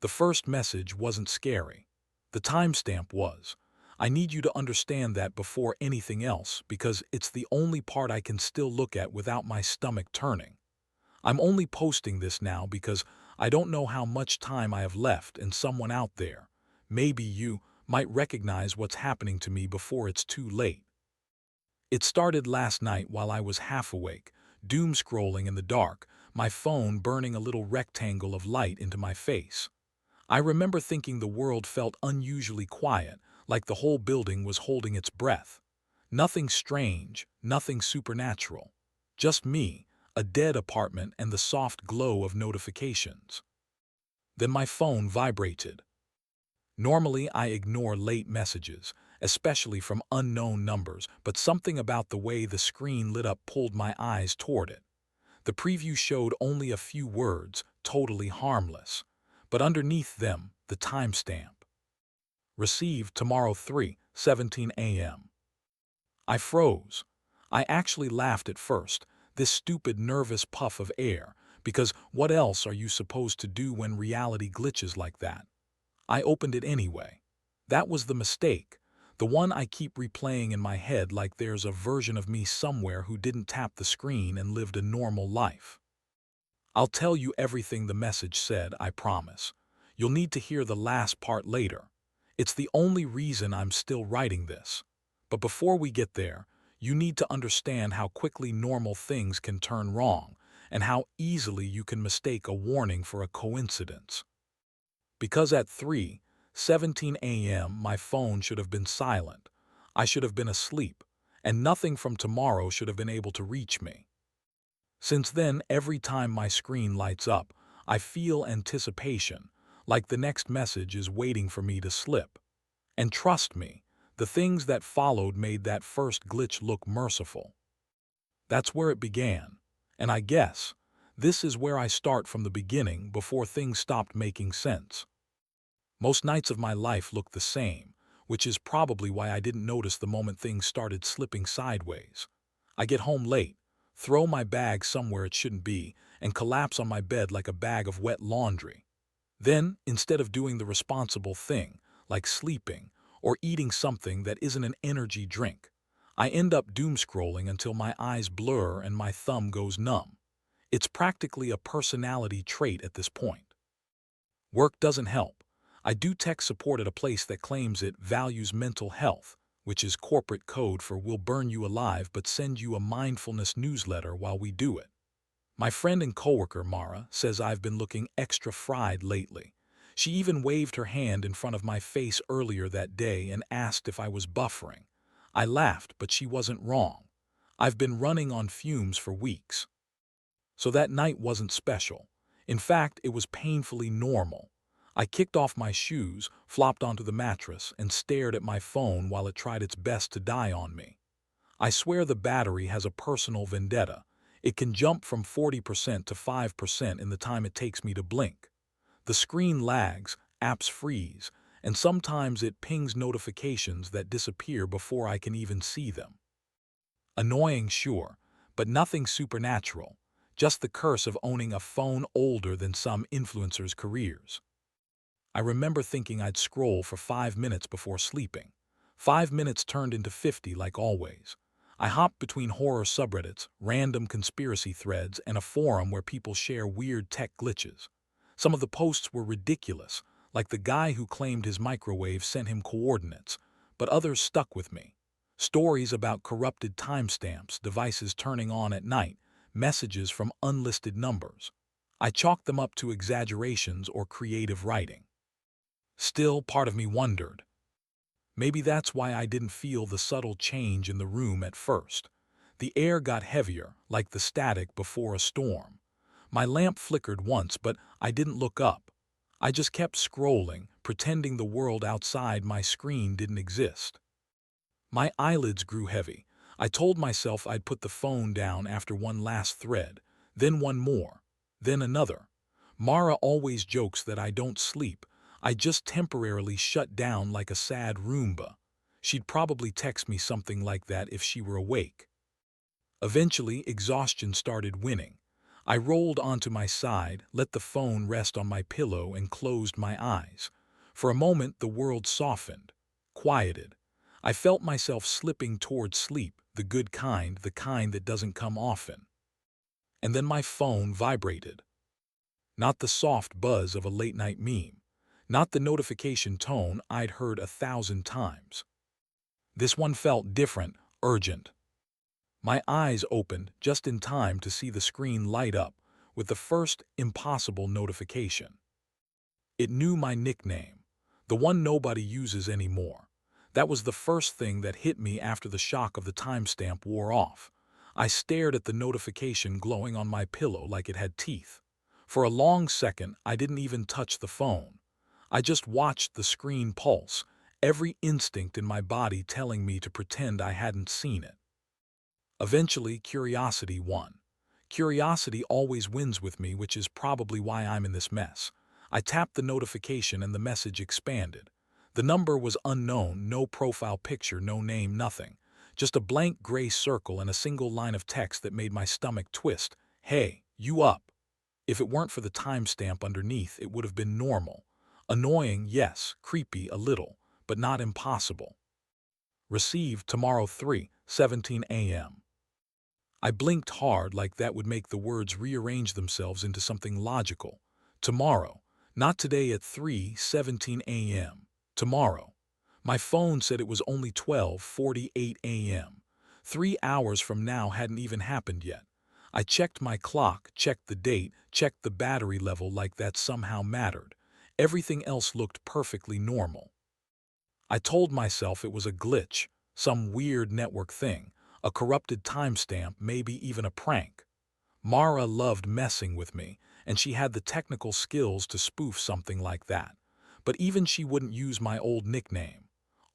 The first message wasn't scary. The timestamp was. I need you to understand that before anything else, because it's the only part I can still look at without my stomach turning. I'm only posting this now because I don't know how much time I have left, and someone out there, maybe you, might recognize what's happening to me before it's too late. It started last night while I was half awake, doom scrolling in the dark, my phone burning a little rectangle of light into my face. I remember thinking the world felt unusually quiet, like the whole building was holding its breath. Nothing strange, nothing supernatural. Just me, a dead apartment, and the soft glow of notifications. Then my phone vibrated. Normally, I ignore late messages, especially from unknown numbers, but something about the way the screen lit up pulled my eyes toward it. The preview showed only a few words, totally harmless, but underneath them, the timestamp. Received tomorrow 3:17 a.m. I froze. I actually laughed at first, this stupid nervous puff of air, because what else are you supposed to do when reality glitches like that? I opened it anyway. That was the mistake, the one I keep replaying in my head like there's a version of me somewhere who didn't tap the screen and lived a normal life. I'll tell you everything the message said, I promise. You'll need to hear the last part later. It's the only reason I'm still writing this. But before we get there, you need to understand how quickly normal things can turn wrong, and how easily you can mistake a warning for a coincidence. Because at 3:17 a.m. my phone should have been silent. I should have been asleep, and nothing from tomorrow should have been able to reach me. Since then, every time my screen lights up, I feel anticipation, like the next message is waiting for me to slip. And trust me, the things that followed made that first glitch look merciful. That's where it began. And I guess, this is where I start from the beginning before things stopped making sense. Most nights of my life look the same, which is probably why I didn't notice the moment things started slipping sideways. I get home late, throw my bag somewhere it shouldn't be, and collapse on my bed like a bag of wet laundry. Then, instead of doing the responsible thing, like sleeping or eating something that isn't an energy drink, I end up doom scrolling until my eyes blur and my thumb goes numb. It's practically a personality trait at this point. Work doesn't help. I do tech support at a place that claims it values mental health, which is corporate code for "we'll burn you alive but send you a mindfulness newsletter while we do it." My friend and coworker Mara says I've been looking extra fried lately. She even waved her hand in front of my face earlier that day and asked if I was buffering. I laughed, but she wasn't wrong. I've been running on fumes for weeks. So that night wasn't special. In fact, it was painfully normal. I kicked off my shoes, flopped onto the mattress, and stared at my phone while it tried its best to die on me. I swear the battery has a personal vendetta. It can jump from 40% to 5% in the time it takes me to blink. The screen lags, apps freeze, and sometimes it pings notifications that disappear before I can even see them. Annoying, sure, but nothing supernatural. Just the curse of owning a phone older than some influencers' careers. I remember thinking I'd scroll for 5 minutes before sleeping. 5 minutes turned into 50 like always. I hopped between horror subreddits, random conspiracy threads, and a forum where people share weird tech glitches. Some of the posts were ridiculous, like the guy who claimed his microwave sent him coordinates, but others stuck with me. Stories about corrupted timestamps, devices turning on at night, messages from unlisted numbers. I chalked them up to exaggerations or creative writing. Still, part of me wondered. Maybe that's why I didn't feel the subtle change in the room at first. The air got heavier, like the static before a storm. My lamp flickered once, but I didn't look up. I just kept scrolling, pretending the world outside my screen didn't exist. My eyelids grew heavy. I told myself I'd put the phone down after one last thread, then one more, then another. Mara always jokes that I don't sleep. I just temporarily shut down like a sad Roomba. She'd probably text me something like that if she were awake. Eventually, exhaustion started winning. I rolled onto my side, let the phone rest on my pillow, and closed my eyes. For a moment, the world softened, quieted. I felt myself slipping toward sleep, the good kind, the kind that doesn't come often. And then my phone vibrated. Not the soft buzz of a late-night meme. Not the notification tone I'd heard 1,000 times. This one felt different, urgent. My eyes opened just in time to see the screen light up with the first impossible notification. It knew my nickname, the one nobody uses anymore. That was the first thing that hit me after the shock of the timestamp wore off. I stared at the notification glowing on my pillow like it had teeth. For a long second, I didn't even touch the phone. I just watched the screen pulse, every instinct in my body telling me to pretend I hadn't seen it. Eventually, curiosity won. Curiosity always wins with me, which is probably why I'm in this mess. I tapped the notification and the message expanded. The number was unknown, no profile picture, no name, nothing. Just a blank gray circle and a single line of text that made my stomach twist. Hey, you up? If it weren't for the timestamp underneath, it would have been normal. Annoying, yes, creepy a little, but not impossible. Received tomorrow 3:17 a.m. I blinked hard like that would make the words rearrange themselves into something logical. Tomorrow, not today at 3:17 a.m. Tomorrow. My phone said it was only 12:48 a.m. 3 hours from now hadn't even happened yet. I checked my clock, checked the date, checked the battery level like that somehow mattered. Everything else looked perfectly normal. I told myself it was a glitch, some weird network thing, a corrupted timestamp, maybe even a prank. Mara loved messing with me, and she had the technical skills to spoof something like that. But even she wouldn't use my old nickname.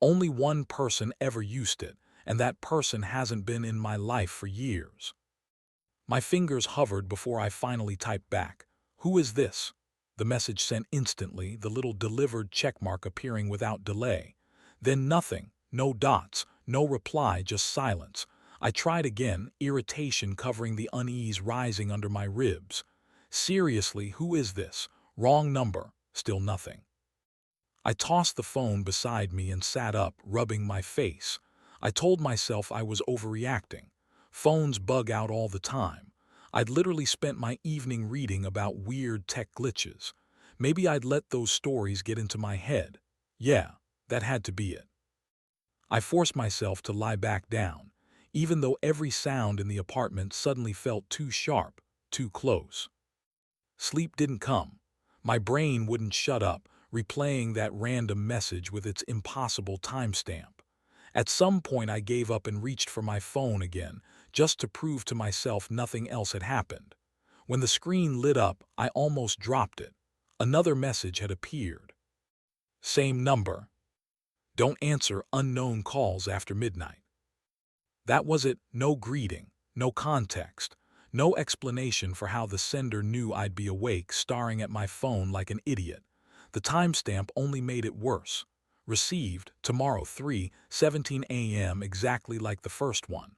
Only one person ever used it, and that person hasn't been in my life for years. My fingers hovered before I finally typed back, "Who is this?" The message sent instantly, the little delivered checkmark appearing without delay. Then nothing, no dots, no reply, just silence. I tried again, irritation covering the unease rising under my ribs. Seriously, who is this? Wrong number. Still nothing. I tossed the phone beside me and sat up, rubbing my face. I told myself I was overreacting. Phones bug out all the time. I'd literally spent my evening reading about weird tech glitches. Maybe I'd let those stories get into my head. Yeah, that had to be it. I forced myself to lie back down, even though every sound in the apartment suddenly felt too sharp, too close. Sleep didn't come. My brain wouldn't shut up, replaying that random message with its impossible timestamp. At some point I gave up and reached for my phone again, just to prove to myself nothing else had happened. When the screen lit up, I almost dropped it. Another message had appeared. Same number. Don't answer unknown calls after midnight. That was it, no greeting, no context, no explanation for how the sender knew I'd be awake, staring at my phone like an idiot. The timestamp only made it worse. Received, tomorrow 3:17 a.m. exactly like the first one.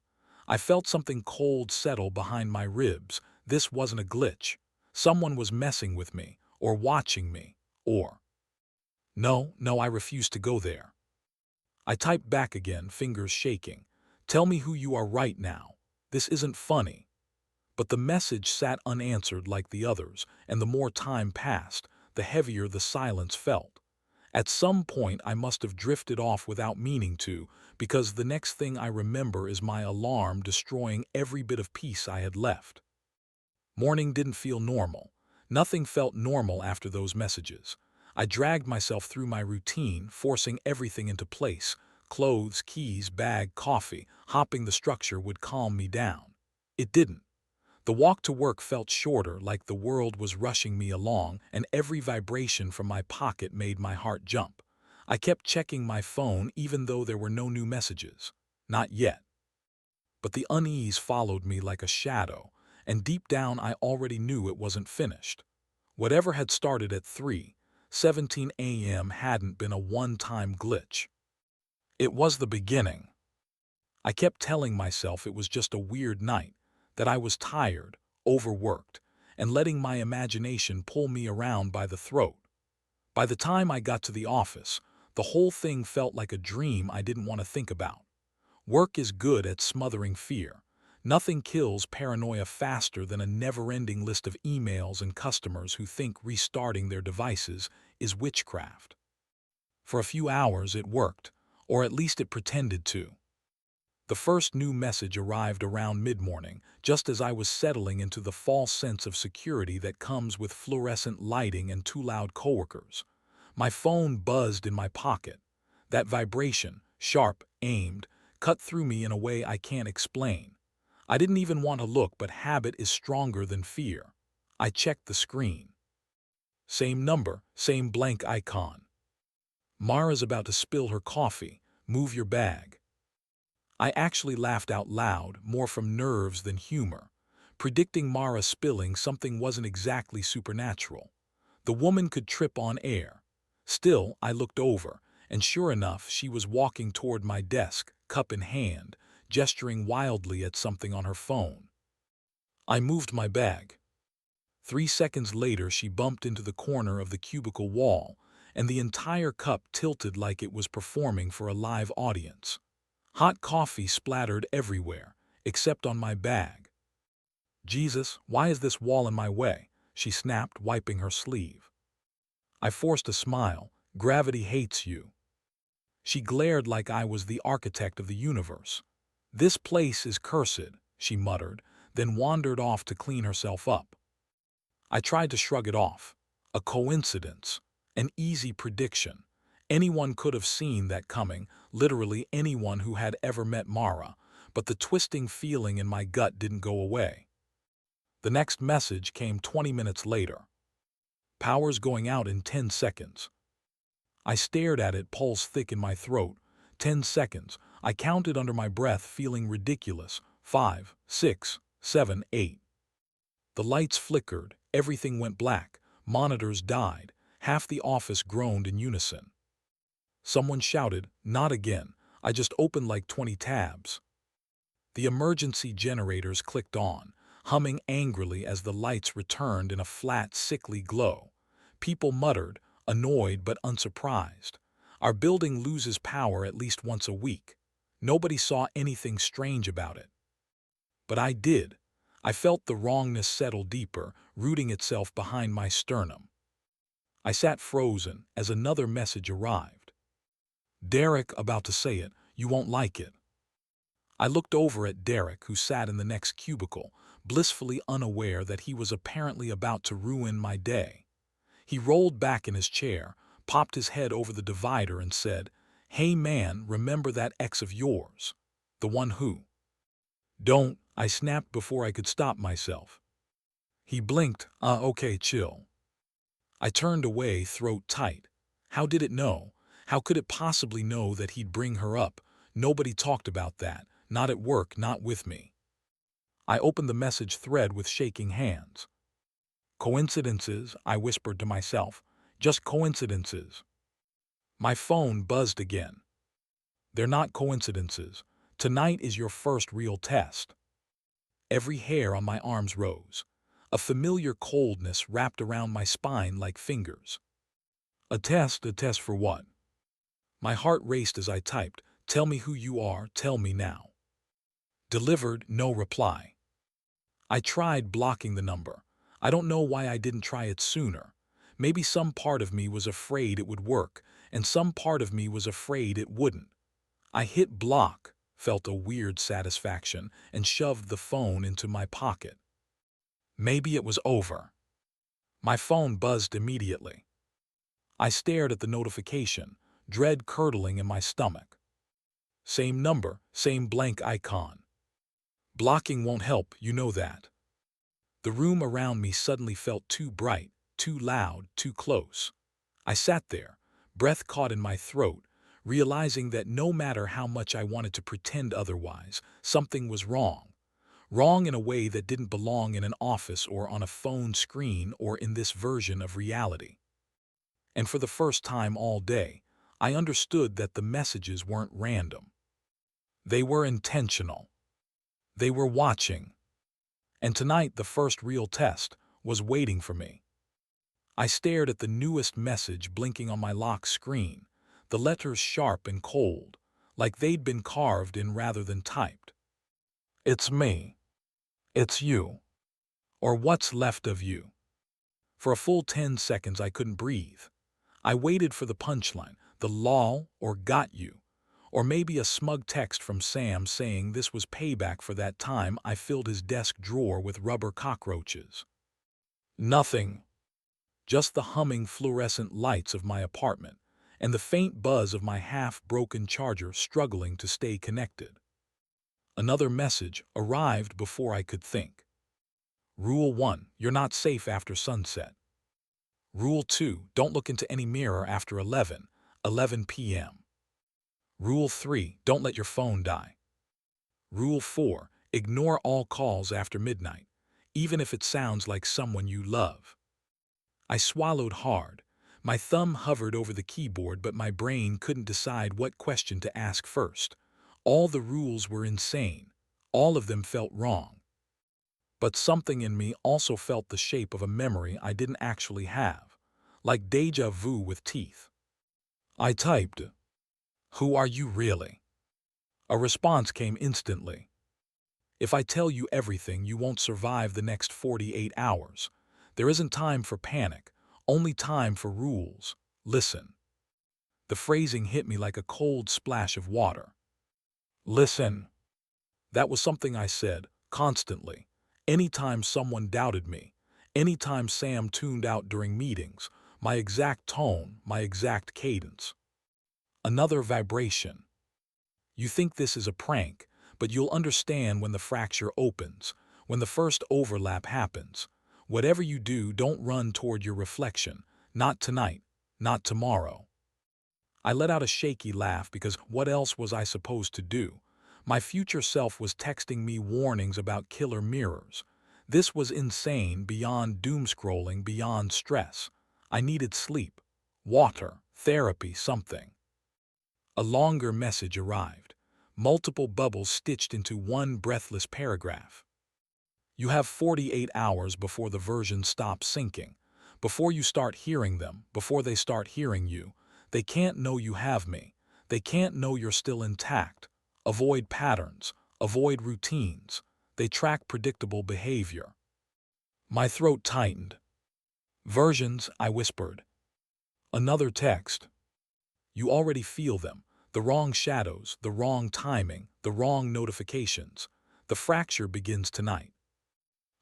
I felt something cold settle behind my ribs. This wasn't a glitch. Someone was messing with me, or watching me, or... No, I refused to go there. I typed back again, fingers shaking. Tell me who you are right now. This isn't funny. But the message sat unanswered like the others, and the more time passed, the heavier the silence felt. At some point I must have drifted off without meaning to, because the next thing I remember is my alarm destroying every bit of peace I had left. Morning didn't feel normal. Nothing felt normal after those messages. I dragged myself through my routine, forcing everything into place. Clothes, keys, bag, coffee. Hopping the structure would calm me down. It didn't. The walk to work felt shorter, like the world was rushing me along, and every vibration from my pocket made my heart jump. I kept checking my phone even though there were no new messages. Not yet. But the unease followed me like a shadow, and deep down I already knew it wasn't finished. Whatever had started at 3:17 a.m. hadn't been a one-time glitch. It was the beginning. I kept telling myself it was just a weird night, that I was tired, overworked, and letting my imagination pull me around by the throat. By the time I got to the office, the whole thing felt like a dream I didn't want to think about. Work is good at smothering fear. Nothing kills paranoia faster than a never-ending list of emails and customers who think restarting their devices is witchcraft. For a few hours it worked, or at least it pretended to. The first new message arrived around mid-morning, just as I was settling into the false sense of security that comes with fluorescent lighting and too loud coworkers. My phone buzzed in my pocket. That vibration, sharp, aimed, cut through me in a way I can't explain. I didn't even want to look, but habit is stronger than fear. I checked the screen. Same number, same blank icon. Mara's about to spill her coffee. Move your bag. I actually laughed out loud, more from nerves than humor. Predicting Mara spilling something wasn't exactly supernatural. The woman could trip on air. Still, I looked over, and sure enough, she was walking toward my desk, cup in hand, gesturing wildly at something on her phone. I moved my bag. 3 seconds later, she bumped into the corner of the cubicle wall, and the entire cup tilted like it was performing for a live audience. Hot coffee splattered everywhere, except on my bag. Jesus, why is this wall in my way? She snapped, wiping her sleeve. I forced a smile. Gravity hates you. She glared like I was the architect of the universe. This place is cursed, she muttered, then wandered off to clean herself up. I tried to shrug it off. A coincidence. An easy prediction. Anyone could have seen that coming, literally anyone who had ever met Mara, but the twisting feeling in my gut didn't go away. The next message came 20 minutes later. Power's going out in 10 seconds. I stared at it, pulse thick in my throat. 10 seconds. I counted under my breath, feeling ridiculous. 5, 6, 7, 8. The lights flickered. Everything went black. Monitors died. Half the office groaned in unison. Someone shouted, "Not again." I just opened like 20 tabs. The emergency generators clicked on, humming angrily as the lights returned in a flat, sickly glow. People muttered, annoyed but unsurprised. Our building loses power at least once a week. Nobody saw anything strange about it. But I did. I felt the wrongness settle deeper, rooting itself behind my sternum. I sat frozen as another message arrived. Derek, about to say it, you won't like it. I looked over at Derek, who sat in the next cubicle, blissfully unaware that he was apparently about to ruin my day. He rolled back in his chair, popped his head over the divider and said, "Hey man, remember that ex of yours? The one who—" "Don't," I snapped before I could stop myself. He blinked, okay, chill." I turned away, throat tight. How did it know? How could it possibly know that he'd bring her up? Nobody talked about that, not at work, not with me. I opened the message thread with shaking hands. Coincidences, I whispered to myself. Just coincidences. My phone buzzed again. They're not coincidences. Tonight is your first real test. Every hair on my arms rose. A familiar coldness wrapped around my spine like fingers. A test for what? My heart raced as I typed, "Tell me who you are, tell me now." Delivered, no reply. I tried blocking the number. I don't know why I didn't try it sooner. Maybe some part of me was afraid it would work, and some part of me was afraid it wouldn't. I hit block, felt a weird satisfaction, and shoved the phone into my pocket. Maybe it was over. My phone buzzed immediately. I stared at the notification, dread curdling in my stomach. Same number, same blank icon. Blocking won't help, you know that. The room around me suddenly felt too bright, too loud, too close. I sat there, breath caught in my throat, realizing that no matter how much I wanted to pretend otherwise, something was wrong. Wrong in a way that didn't belong in an office or on a phone screen or in this version of reality. And for the first time all day, I understood that the messages weren't random. They were intentional. They were watching. And tonight, the first real test was waiting for me. I stared at the newest message blinking on my lock screen, the letters sharp and cold, like they'd been carved in rather than typed. It's me. It's you. Or what's left of you. For a full 10 seconds I couldn't breathe. I waited for the punchline, the lol or got you, or maybe a smug text from Sam saying this was payback for that time I filled his desk drawer with rubber cockroaches. Nothing. Just the humming fluorescent lights of my apartment and the faint buzz of my half-broken charger struggling to stay connected. Another message arrived before I could think. Rule 1, you're not safe after sunset. Rule 2, don't look into any mirror after 11 p.m. Rule 3, don't let your phone die. Rule 4, ignore all calls after midnight, even if it sounds like someone you love. I swallowed hard. My thumb hovered over the keyboard, but my brain couldn't decide what question to ask first. All the rules were insane. All of them felt wrong. But something in me also felt the shape of a memory I didn't actually have, like déjà vu with teeth. I typed, "Who are you really?" A response came instantly. "If I tell you everything, you won't survive the next 48 hours. There isn't time for panic, only time for rules. Listen." The phrasing hit me like a cold splash of water. Listen. That was something I said, constantly. Anytime someone doubted me, anytime Sam tuned out during meetings, my exact tone, my exact cadence. Another vibration. You think this is a prank, but you'll understand when the fracture opens, when the first overlap happens. Whatever you do, don't run toward your reflection. Not tonight, not tomorrow. I let out a shaky laugh because what else was I supposed to do? My future self was texting me warnings about killer mirrors. This was insane, beyond doom-scrolling, beyond stress. I needed sleep, water, therapy, something. A longer message arrived. Multiple bubbles stitched into one breathless paragraph. You have 48 hours before the version stops syncing. Before you start hearing them, before they start hearing you. They can't know you have me. They can't know you're still intact. Avoid patterns. Avoid routines. They track predictable behavior. My throat tightened. Versions, I whispered. Another text. You already feel them. The wrong shadows, the wrong timing, the wrong notifications. The fracture begins tonight.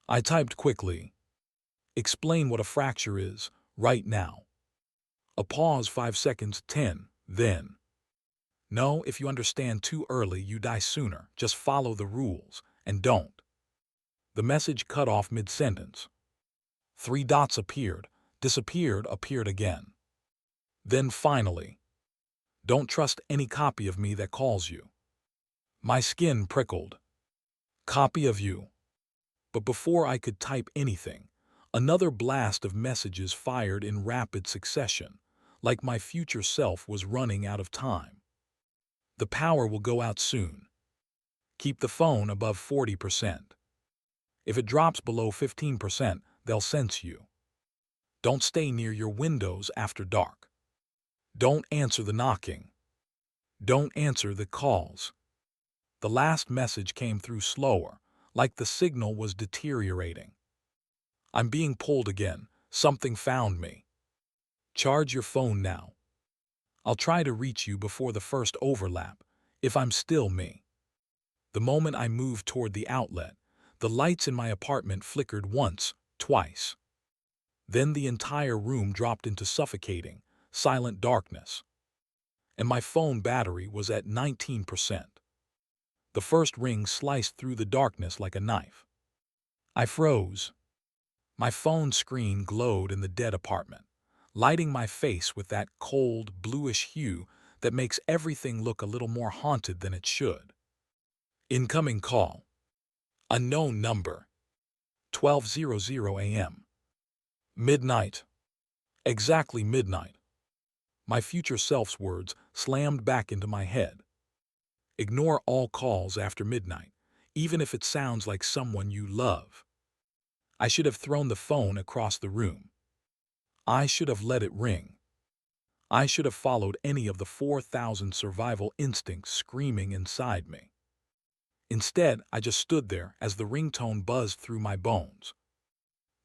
I typed quickly. Explain what a fracture is, right now. A pause, 5 seconds, 10, then. No, if you understand too early, you die sooner. Just follow the rules, and don't. The message cut off mid-sentence. 3 dots appeared, disappeared, appeared again. Then finally, don't trust any copy of me that calls you. My skin prickled. Copy of you. But before I could type anything, another blast of messages fired in rapid succession, like my future self was running out of time. The power will go out soon. Keep the phone above 40%. If it drops below 15%, they'll sense you. Don't stay near your windows after dark. Don't answer the knocking. Don't answer the calls. The last message came through slower, like the signal was deteriorating. I'm being pulled again. Something found me. Charge your phone now. I'll try to reach you before the first overlap, if I'm still me. The moment I moved toward the outlet, the lights in my apartment flickered once, twice. Then the entire room dropped into suffocating, silent darkness. And my phone battery was at 19%. The first ring sliced through the darkness like a knife. I froze. My phone screen glowed in the dead apartment, lighting my face with that cold, bluish hue that makes everything look a little more haunted than it should. Incoming call. Unknown number. 12:00 a.m. Midnight. Exactly midnight. My future self's words slammed back into my head. Ignore all calls after midnight, even if it sounds like someone you love. I should have thrown the phone across the room. I should have let it ring. I should have followed any of the 4,000 survival instincts screaming inside me. Instead, I just stood there as the ringtone buzzed through my bones.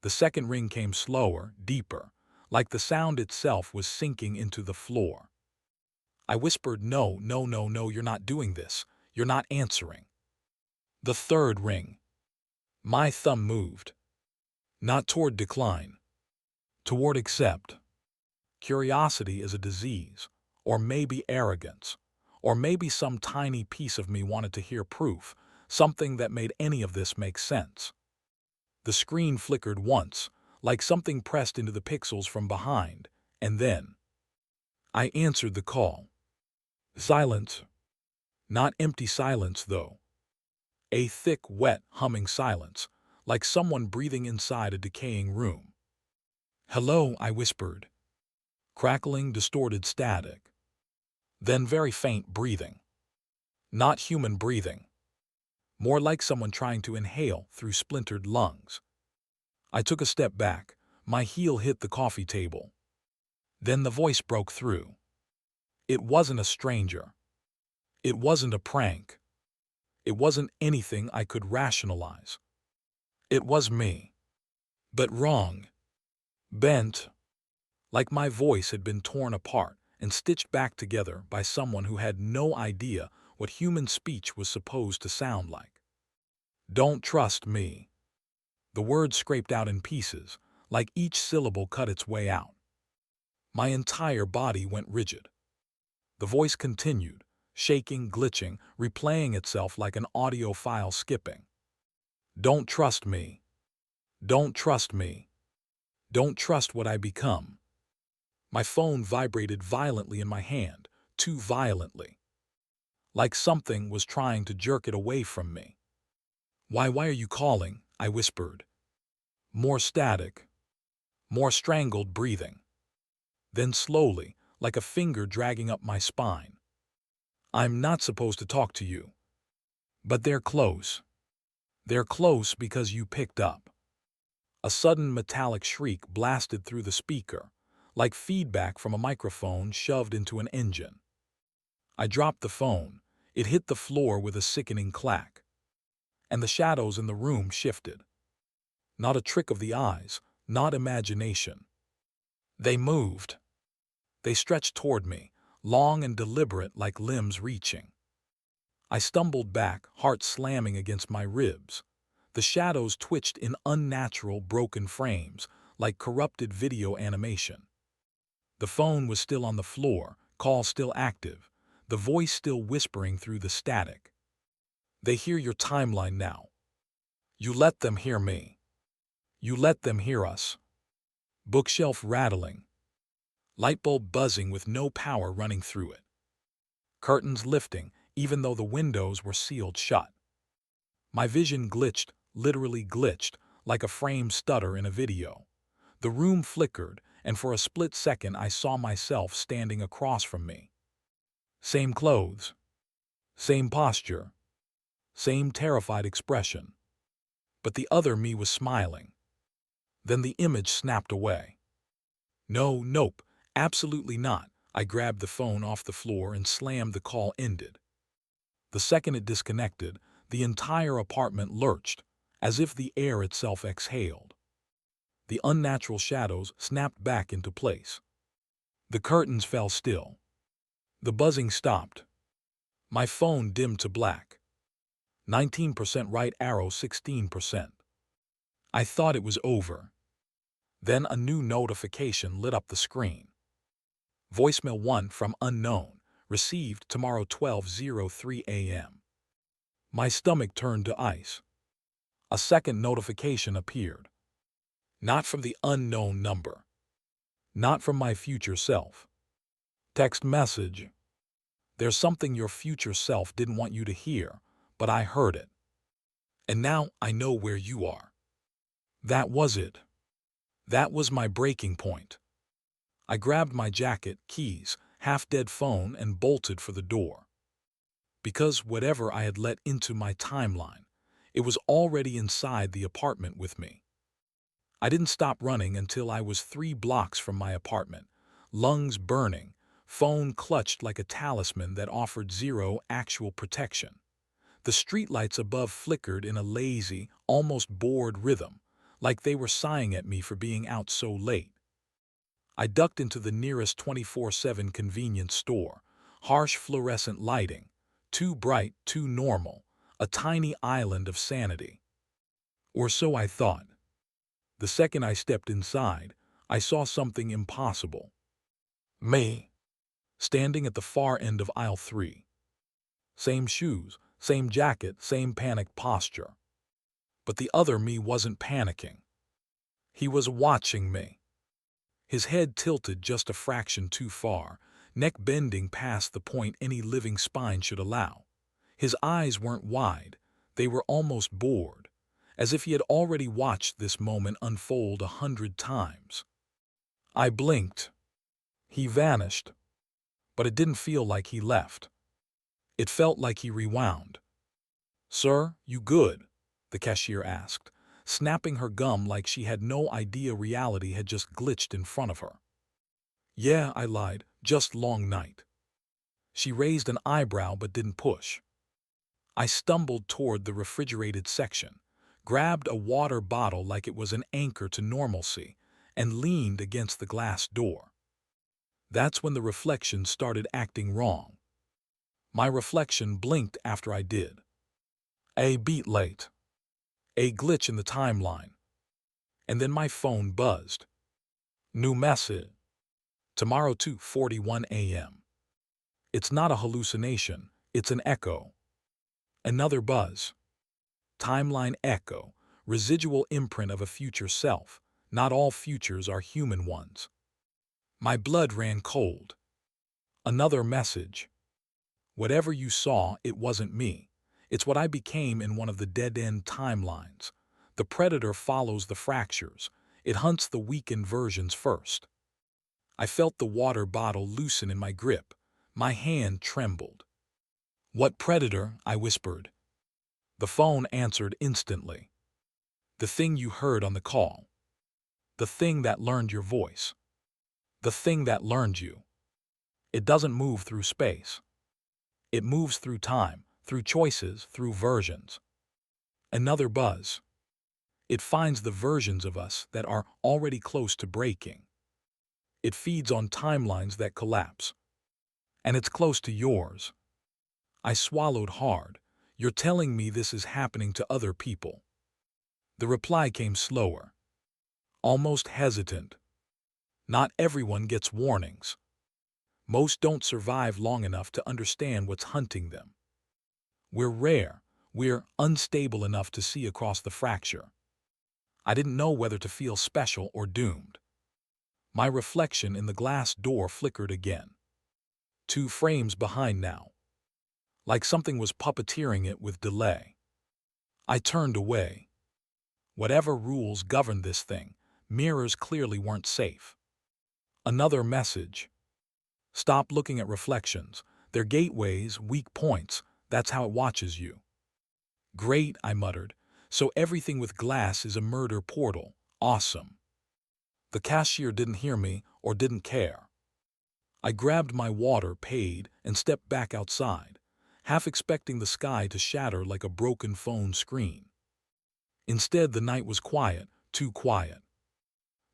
The second ring came slower, deeper, like the sound itself was sinking into the floor. I whispered, "No, no, no, no, you're not doing this. You're not answering." The third ring. My thumb moved. Not toward decline. Toward accept. Curiosity is a disease, or maybe arrogance, or maybe some tiny piece of me wanted to hear proof, something that made any of this make sense. The screen flickered once, like something pressed into the pixels from behind, and then I answered the call. Silence. Not empty silence, though. A thick, wet, humming silence, like someone breathing inside a decaying room. "Hello," I whispered. Crackling, distorted static. Then very faint breathing. Not human breathing. More like someone trying to inhale through splintered lungs. I took a step back. My heel hit the coffee table. Then the voice broke through. It wasn't a stranger. It wasn't a prank. It wasn't anything I could rationalize. It was me. But wrong. Bent. Like my voice had been torn apart and stitched back together by someone who had no idea what human speech was supposed to sound like. "Don't trust me." The word scraped out in pieces, like each syllable cut its way out. My entire body went rigid. The voice continued, shaking, glitching, replaying itself like an audio file skipping. "Don't trust me. Don't trust me. Don't trust what I become." My phone vibrated violently in my hand, too violently. Like something was trying to jerk it away from me. Why are you calling?" I whispered. More static. More strangled breathing. Then slowly, like a finger dragging up my spine. "I'm not supposed to talk to you. But they're close. They're close because you picked up." A sudden metallic shriek blasted through the speaker, like feedback from a microphone shoved into an engine. I dropped the phone. It hit the floor with a sickening clack. And the shadows in the room shifted. Not a trick of the eyes, not imagination. They moved. They stretched toward me, long and deliberate like limbs reaching. I stumbled back, heart slamming against my ribs. The shadows twitched in unnatural, broken frames, like corrupted video animation. The phone was still on the floor, call still active, the voice still whispering through the static. "They hear your timeline now. You let them hear me. You let them hear us." Bookshelf rattling. Lightbulb buzzing with no power running through it. Curtains lifting, even though the windows were sealed shut. My vision glitched, literally glitched, like a frame stutter in a video. The room flickered, and for a split second I saw myself standing across from me. Same clothes. Same posture. Same terrified expression. But the other me was smiling. Then the image snapped away. "No, nope, absolutely not." I grabbed the phone off the floor and slammed the call ended. The second it disconnected, the entire apartment lurched, as if the air itself exhaled. The unnatural shadows snapped back into place. The curtains fell still. The buzzing stopped. My phone dimmed to black. 19% right arrow 16%. I thought it was over. Then a new notification lit up the screen. Voicemail 1 from unknown, received tomorrow 12:03 a.m. My stomach turned to ice. A second notification appeared. Not from the unknown number. Not from my future self. Text message. "There's something your future self didn't want you to hear, but I heard it. And now I know where you are." That was it. That was my breaking point. I grabbed my jacket, keys, half-dead phone, and bolted for the door. Because whatever I had let into my timeline, it was already inside the apartment with me. I didn't stop running until I was 3 blocks from my apartment, lungs burning, phone clutched like a talisman that offered zero actual protection. The streetlights above flickered in a lazy, almost bored rhythm, like they were sighing at me for being out so late. I ducked into the nearest 24/7 convenience store. Harsh fluorescent lighting, too bright, too normal, a tiny island of sanity. Or so I thought. The second I stepped inside, I saw something impossible. Me, standing at the far end of aisle 3. Same shoes, same jacket, same panicked posture. But the other me wasn't panicking. He was watching me. His head tilted just a fraction too far, neck bending past the point any living spine should allow. His eyes weren't wide, they were almost bored, as if he had already watched this moment unfold 100 times. I blinked. He vanished. But it didn't feel like he left. It felt like he rewound. "Sir, you good?" the cashier asked, snapping her gum like she had no idea reality had just glitched in front of her. "Yeah," I lied, "just long night." She raised an eyebrow but didn't push. I stumbled toward the refrigerated section, grabbed a water bottle like it was an anchor to normalcy, and leaned against the glass door. That's when the reflection started acting wrong. My reflection blinked after I did. A beat late. A glitch in the timeline. And then my phone buzzed. New message. Tomorrow 2:41 a.m. It's not a hallucination, it's an echo. Another buzz. Timeline echo, residual imprint of a future self. Not all futures are human ones. My blood ran cold. Another message. Whatever you saw, it wasn't me. It's what I became in one of the dead-end timelines. The predator follows the fractures. It hunts the weakened versions first. I felt the water bottle loosen in my grip. My hand trembled. "What predator?" I whispered. The phone answered instantly. "The thing you heard on the call. The thing that learned your voice. The thing that learned you. It doesn't move through space. It moves through time, through choices, through versions." Another buzz. It finds the versions of us that are already close to breaking. It feeds on timelines that collapse. And it's close to yours. I swallowed hard. "You're telling me this is happening to other people?" The reply came slower, almost hesitant. "Not everyone gets warnings. Most don't survive long enough to understand what's hunting them. We're rare. We're unstable enough to see across the fracture." I didn't know whether to feel special or doomed. My reflection in the glass door flickered again. 2 frames behind now. Like something was puppeteering it with delay. I turned away. Whatever rules governed this thing, mirrors clearly weren't safe. Another message. "Stop looking at reflections. They're gateways, weak points. That's how it watches you." "Great," I muttered. "So everything with glass is a murder portal. Awesome." The cashier didn't hear me or didn't care. I grabbed my water, paid, and stepped back outside, half expecting the sky to shatter like a broken phone screen. Instead, the night was quiet, too quiet.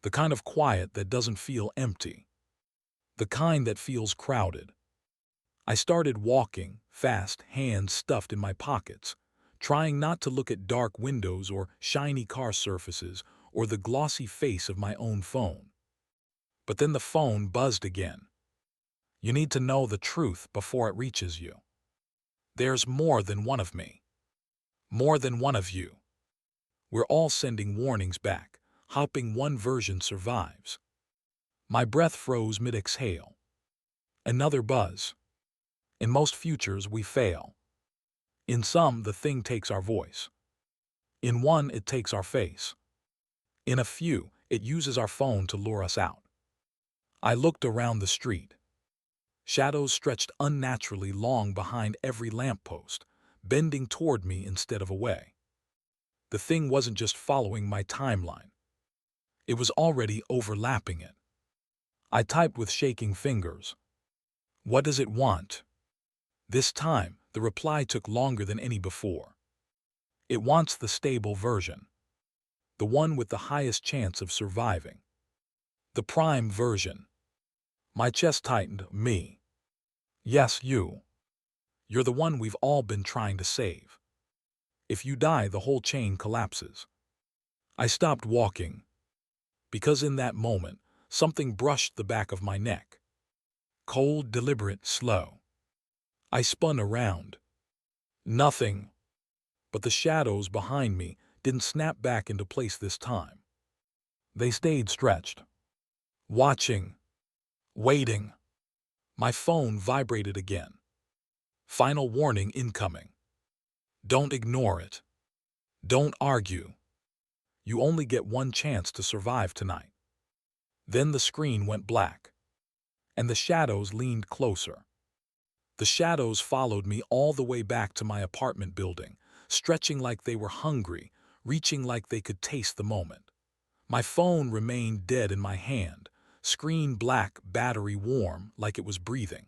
The kind of quiet that doesn't feel empty. The kind that feels crowded. I started walking, fast, hands stuffed in my pockets, trying not to look at dark windows or shiny car surfaces or the glossy face of my own phone. But then the phone buzzed again. "You need to know the truth before it reaches you. There's more than one of me. More than one of you. We're all sending warnings back, hoping one version survives." My breath froze mid-exhale. Another buzz. "In most futures, we fail. In some, the thing takes our voice. In one, it takes our face. In a few, it uses our phone to lure us out." I looked around the street. Shadows stretched unnaturally long behind every lamppost, bending toward me instead of away. The thing wasn't just following my timeline. It was already overlapping it. I typed with shaking fingers. What does it want? This time, the reply took longer than any before. It wants the stable version. The one with the highest chance of surviving. The prime version. My chest tightened. Me. Yes, you. You're the one we've all been trying to save. If you die, the whole chain collapses. I stopped walking, because in that moment, something brushed the back of my neck. Cold, deliberate, slow. I spun around. Nothing. But the shadows behind me didn't snap back into place this time. They stayed stretched. Watching. Waiting. My phone vibrated again. Final warning incoming. Don't ignore it. Don't argue. You only get one chance to survive tonight. Then the screen went black, and the shadows leaned closer. The shadows followed me all the way back to my apartment building, stretching like they were hungry, reaching like they could taste the moment. My phone remained dead in my hand, screen black, battery warm, like it was breathing.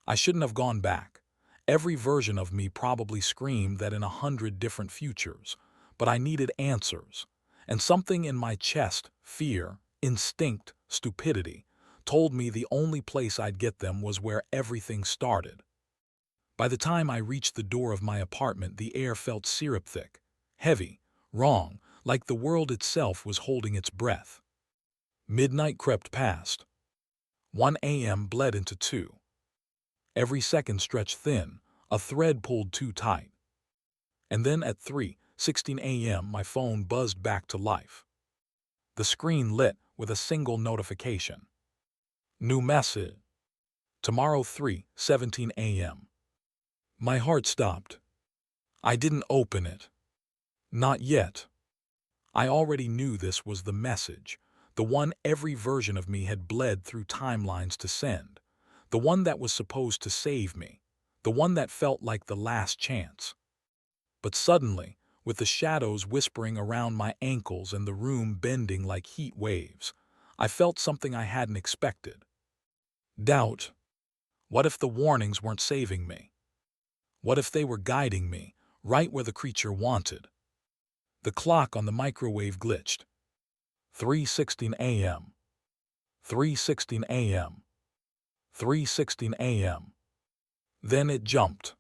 I shouldn't have gone back. Every version of me probably screamed that in 100 different futures, but I needed answers, and something in my chest, fear, instinct, stupidity, told me the only place I'd get them was where everything started. By the time I reached the door of my apartment, the air felt syrup thick, heavy, wrong, like the world itself was holding its breath. Midnight crept past. 1 a.m. bled into 2. Every second stretched thin, a thread pulled too tight. And then at 3:16 a.m. my phone buzzed back to life. The screen lit with a single notification. New message. Tomorrow 3:17 a.m. My heart stopped. I didn't open it. Not yet. I already knew this was the message, the one every version of me had bled through timelines to send, the one that was supposed to save me, the one that felt like the last chance. But suddenly, with the shadows whispering around my ankles and the room bending like heat waves, I felt something I hadn't expected. Doubt. What if the warnings weren't saving me? What if they were guiding me, right where the creature wanted? The clock on the microwave glitched. 3:16 a.m. 3:16 a.m. 3:16 a.m. Then it jumped.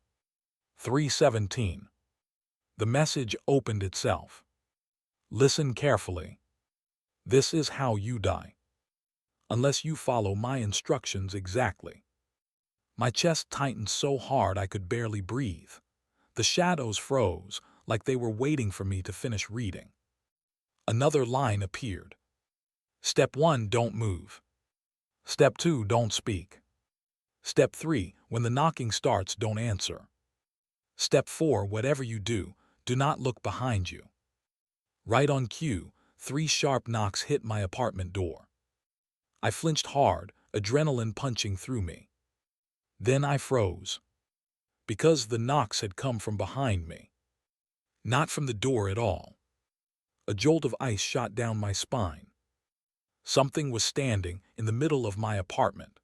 3:17. The message opened itself. Listen carefully. This is how you die. Unless you follow my instructions exactly. My chest tightened so hard I could barely breathe. The shadows froze, like they were waiting for me to finish reading. Another line appeared. Step 1, don't move. Step 2, don't speak. Step 3, when the knocking starts, don't answer. Step 4, whatever you do not look behind you. Right on cue, 3 sharp knocks hit my apartment door. I flinched hard, adrenaline punching through me. Then I froze. Because the knocks had come from behind me. Not from the door at all. A jolt of ice shot down my spine. Something was standing in the middle of my apartment.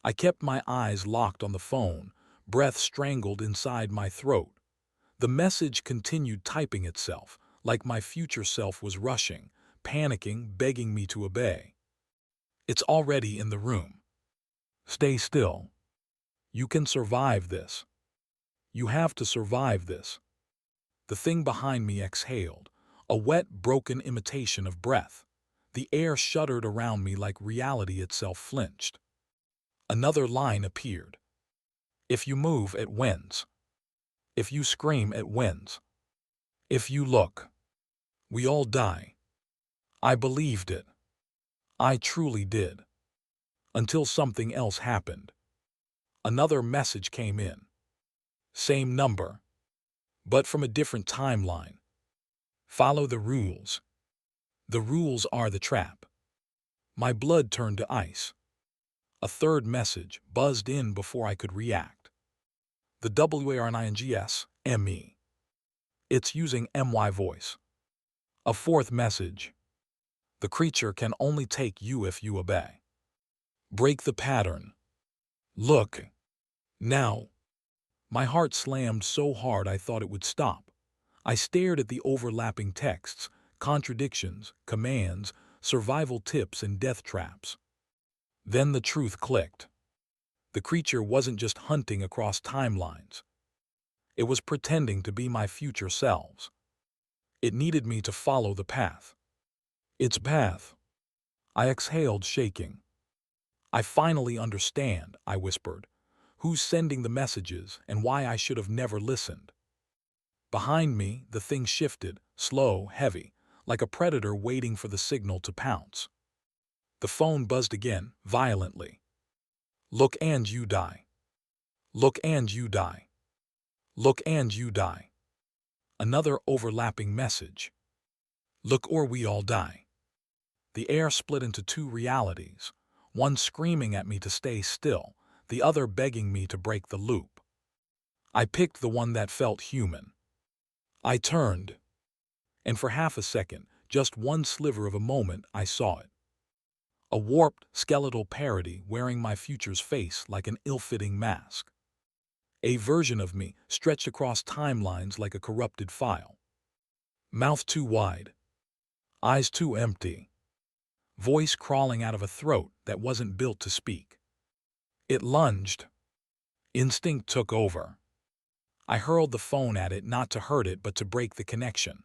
I kept my eyes locked on the phone, breath strangled inside my throat. The message continued typing itself, like my future self was rushing, panicking, begging me to obey. It's already in the room. Stay still. You can survive this. You have to survive this. The thing behind me exhaled, a wet, broken imitation of breath. The air shuddered around me like reality itself flinched. Another line appeared. If you move, it wins. If you scream, it wins. If you look, we all die. I believed it. I truly did. Until something else happened. Another message came in. Same number, but from a different timeline. Follow the rules. The rules are the trap. My blood turned to ice. A third message buzzed in before I could react. The WARNINGS ME. It's using MY voice. A fourth message. The creature can only take you if you obey. Break the pattern. Look. Now. My heart slammed so hard I thought it would stop. I stared at the overlapping texts, contradictions, commands, survival tips and death traps. Then the truth clicked. The creature wasn't just hunting across timelines. It was pretending to be my future selves. It needed me to follow the path. Its path. I exhaled, shaking. I finally understand, I whispered. Who's sending the messages and why I should have never listened. Behind me, the thing shifted, slow, heavy, like a predator waiting for the signal to pounce. The phone buzzed again, violently. Look and you die. Look and you die. Look and you die. Another overlapping message. Look or we all die. The air split into two realities, one screaming at me to stay still, the other begging me to break the loop. I picked the one that felt human. I turned, and for half a second, just one sliver of a moment, I saw it. A warped, skeletal parody wearing my future's face like an ill-fitting mask. A version of me stretched across timelines like a corrupted file. Mouth too wide. Eyes too empty. Voice crawling out of a throat that wasn't built to speak. It lunged. Instinct took over. I hurled the phone at it, not to hurt it but to break the connection.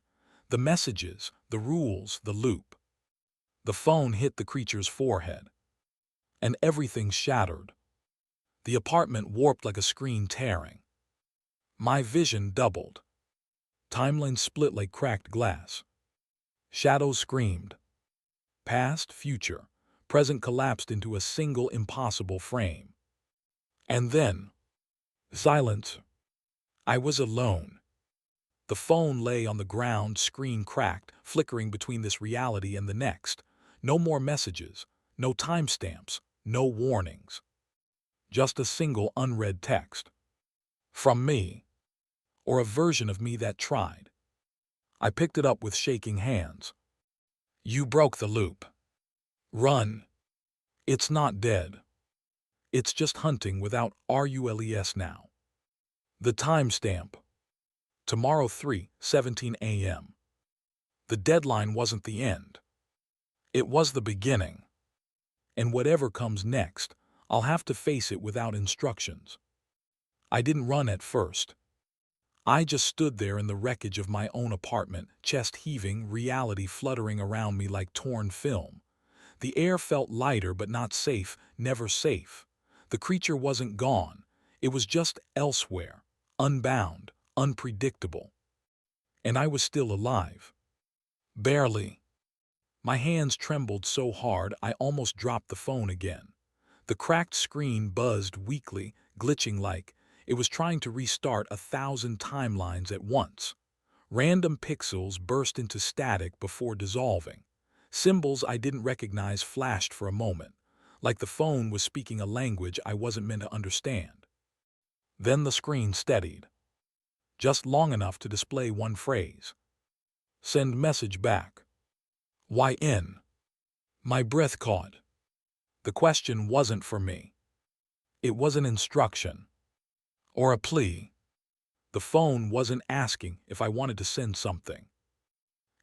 The messages, the rules, the loop. The phone hit the creature's forehead. And everything shattered. The apartment warped like a screen tearing. My vision doubled. Timelines split like cracked glass. Shadows screamed. Past, future, present collapsed into a single impossible frame. And then, silence. I was alone. The phone lay on the ground, screen cracked, flickering between this reality and the next. No more messages, no timestamps, no warnings. Just a single unread text. From me. Or a version of me that tried. I picked it up with shaking hands. You broke the loop. Run. It's not dead. It's just hunting without RULES now. The timestamp. Tomorrow 3:17 a.m. The deadline wasn't the end. It was the beginning. And whatever comes next, I'll have to face it without instructions. I didn't run at first. I just stood there in the wreckage of my own apartment, chest heaving, reality fluttering around me like torn film. The air felt lighter but not safe, never safe. The creature wasn't gone. It was just elsewhere, unbound, unpredictable. And I was still alive. Barely. My hands trembled so hard I almost dropped the phone again. The cracked screen buzzed weakly, glitching like it was trying to restart 1,000 timelines at once. Random pixels burst into static before dissolving. Symbols I didn't recognize flashed for a moment, like the phone was speaking a language I wasn't meant to understand. Then the screen steadied. Just long enough to display one phrase. Send message back. YN. My breath caught. The question wasn't for me. It was an instruction. Or a plea. The phone wasn't asking if I wanted to send something.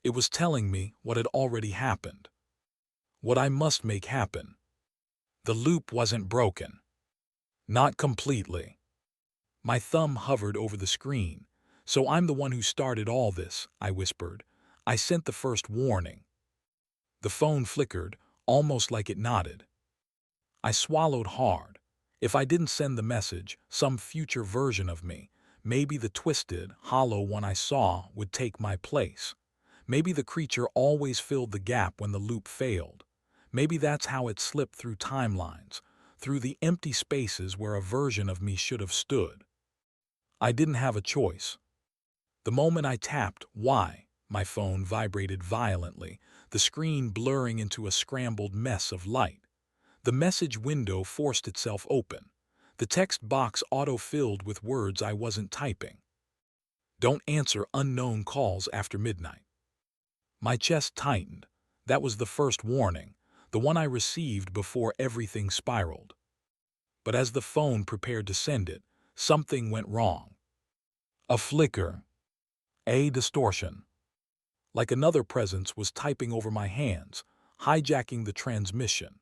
It was telling me what had already happened. What I must make happen. The loop wasn't broken. Not completely. My thumb hovered over the screen. So I'm the one who started all this, I whispered. I sent the first warning. The phone flickered, almost like it nodded. I swallowed hard. If I didn't send the message, some future version of me, maybe the twisted, hollow one I saw, would take my place. Maybe the creature always filled the gap when the loop failed. Maybe that's how it slipped through timelines, through the empty spaces where a version of me should have stood. I didn't have a choice. The moment I tapped "Why," my phone vibrated violently, the screen blurring into a scrambled mess of light. The message window forced itself open. The text box auto-filled with words I wasn't typing. Don't answer unknown calls after midnight. My chest tightened. That was the first warning, the one I received before everything spiraled. But as the phone prepared to send it, something went wrong. A flicker. A distortion. Like another presence was typing over my hands, hijacking the transmission.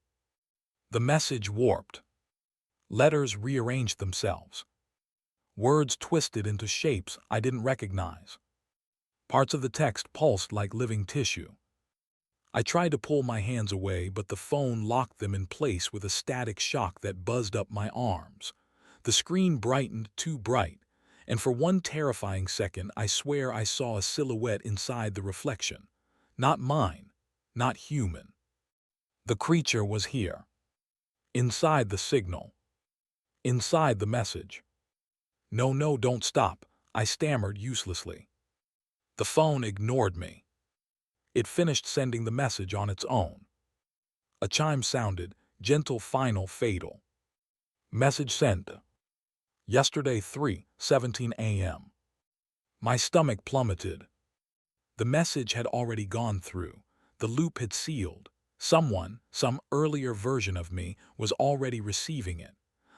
The message warped. Letters rearranged themselves. Words twisted into shapes I didn't recognize. Parts of the text pulsed like living tissue. I tried to pull my hands away, but the phone locked them in place with a static shock that buzzed up my arms. The screen brightened too bright, and for one terrifying second I swear I saw a silhouette inside the reflection. Not mine, not human. The creature was here. Inside the signal. Inside the message. No, no, don't stop, I stammered uselessly. The phone ignored me. It finished sending the message on its own. A chime sounded, gentle, final, fatal. Message sent. Yesterday 3:17 a.m. My stomach plummeted. The message had already gone through. The loop had sealed. Someone, some earlier version of me, was already receiving it.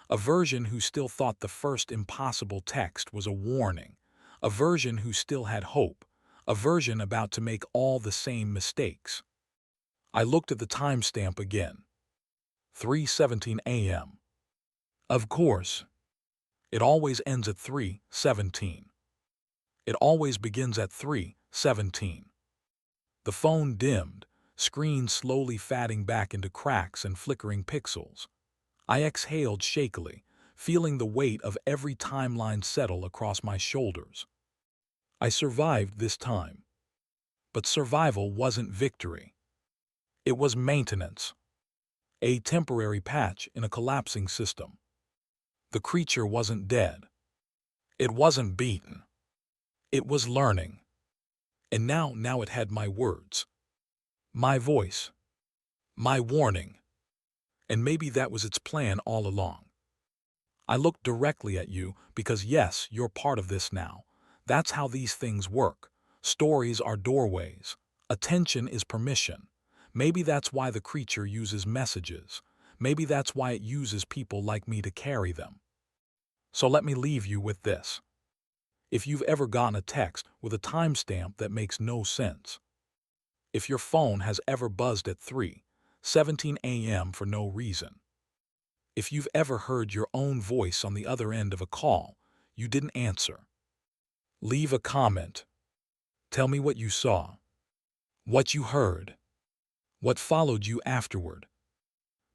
A version who still thought the first impossible text was a warning. A version who still had hope. A version about to make all the same mistakes. I looked at the timestamp again. 3:17 a.m. Of course. It always ends at 3:17. It always begins at 3:17. The phone dimmed, screen slowly fading back into cracks and flickering pixels. I exhaled shakily, feeling the weight of every timeline settle across my shoulders. I survived this time. But survival wasn't victory. It was maintenance. A temporary patch in a collapsing system. The creature wasn't dead. It wasn't beaten. It was learning. And now it had my words. My voice. My warning. And maybe that was its plan all along. I looked directly at you because yes, you're part of this now. That's how these things work. Stories are doorways. Attention is permission. Maybe that's why the creature uses messages. Maybe that's why it uses people like me to carry them. So let me leave you with this. If you've ever gotten a text with a timestamp that makes no sense, if your phone has ever buzzed at 3:17 a.m. for no reason, if you've ever heard your own voice on the other end of a call you didn't answer, leave a comment. Tell me what you saw, what you heard, what followed you afterward,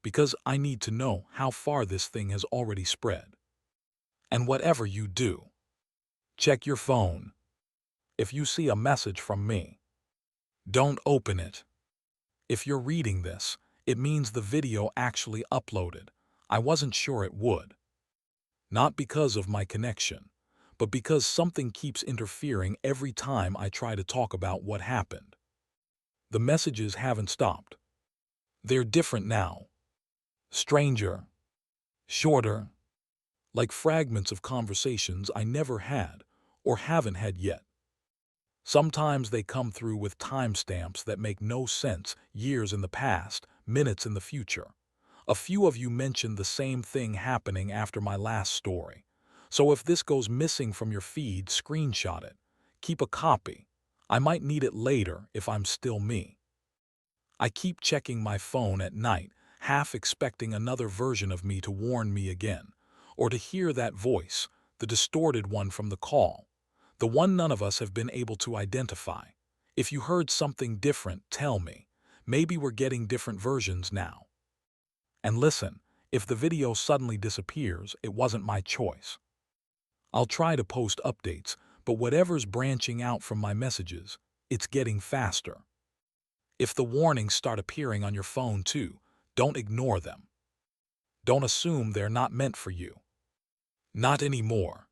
because I need to know how far this thing has already spread. And whatever you do, check your phone. If you see a message from me, don't open it. If you're reading this, it means the video actually uploaded. I wasn't sure it would. Not because of my connection, but because something keeps interfering every time I try to talk about what happened. The messages haven't stopped. They're different now. Stranger. Shorter. Like fragments of conversations I never had or haven't had yet. Sometimes they come through with timestamps that make no sense, years in the past, minutes in the future. A few of you mentioned the same thing happening after my last story. So if this goes missing from your feed, screenshot it. Keep a copy. I might need it later if I'm still me. I keep checking my phone at night, half expecting another version of me to warn me again, or to hear that voice, the distorted one from the call, the one none of us have been able to identify. If you heard something different, tell me. Maybe we're getting different versions now. And listen, if the video suddenly disappears, it wasn't my choice. I'll try to post updates, but whatever's branching out from my messages, it's getting faster. If the warnings start appearing on your phone too, don't ignore them. Don't assume they're not meant for you. Not anymore.